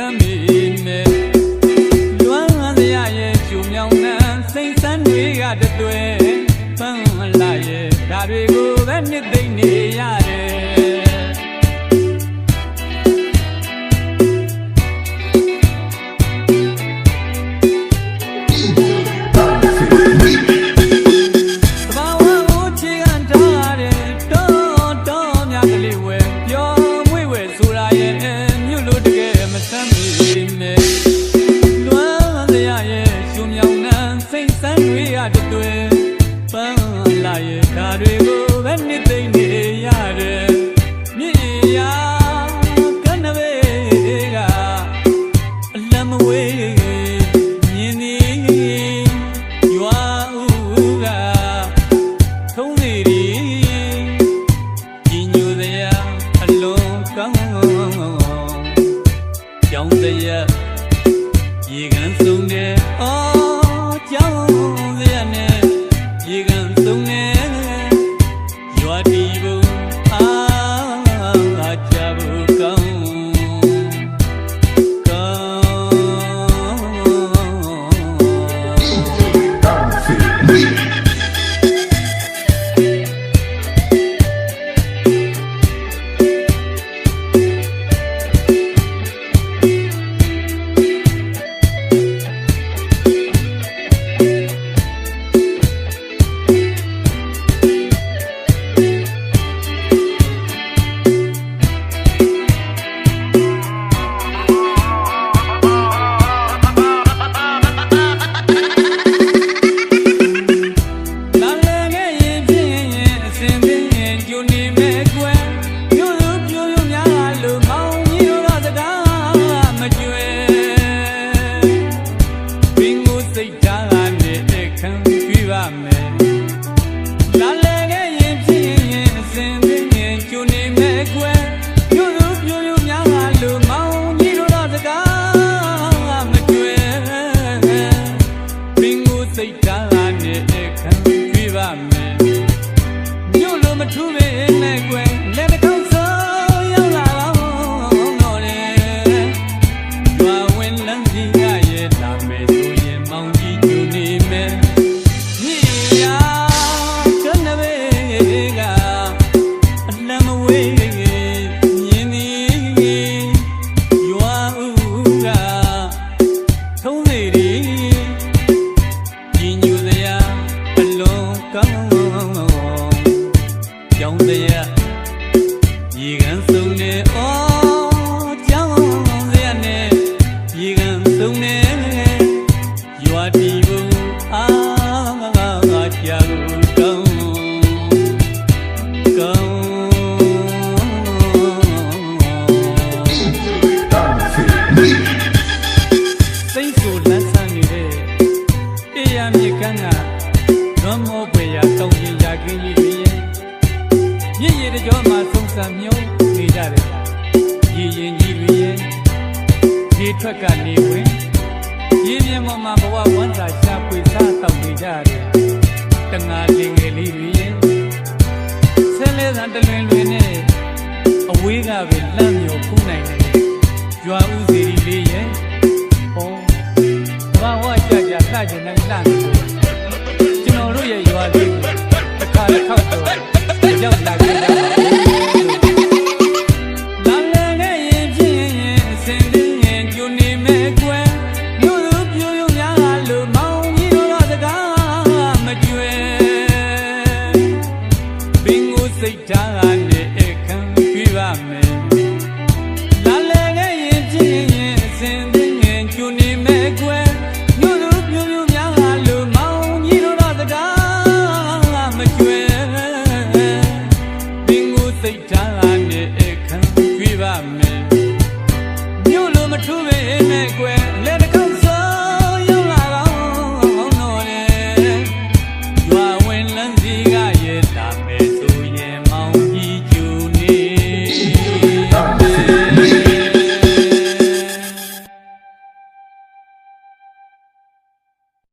မ်းမိမယ်လွမ်းစရာရဲ့ကျုံမြောင်နှံစိတ်ဆန်းတွေကတတွဲပန်းလာရဲ့ဒါတွေကိုပဲနှစ်သိမ့်နေရတယ်တတွဲပန်းလာရဲ့ဒါတွေကိုပဲနှစ်သိမ့်နေရတယ်မြည်ရာကနဘေးကအလမဝေးမြင်နေရွာဦးကထုံးနေရီညီညွတ်စရာအလုံးကောင်းကြောင်းစရာရေကန်ဆုံးတဲ့အော်ကြောင်းထွက်ကနေဝင်ရင်းမြမမဘဝဝမ်းသာရှာဖွေစားတောက်နေကြတယ်တငါလေးငယ်လေးတွေဆဲလဲစံတလွင်လွင်နဲ့အဝေးကပဲလမ်းမြော်ဖူးနိုင်တယ်ရွာဦးစီလေးရဲ့ဟောဘာဝကြကြလှကျင်နေလှနေကျွန်တော်တို့ရဲ့ရွာလေးတစ်ခါတစ်ခေါက်တော့ရောက်လာကြတာစိတ်ထားနဲ့အခမ်းပြပါမယ်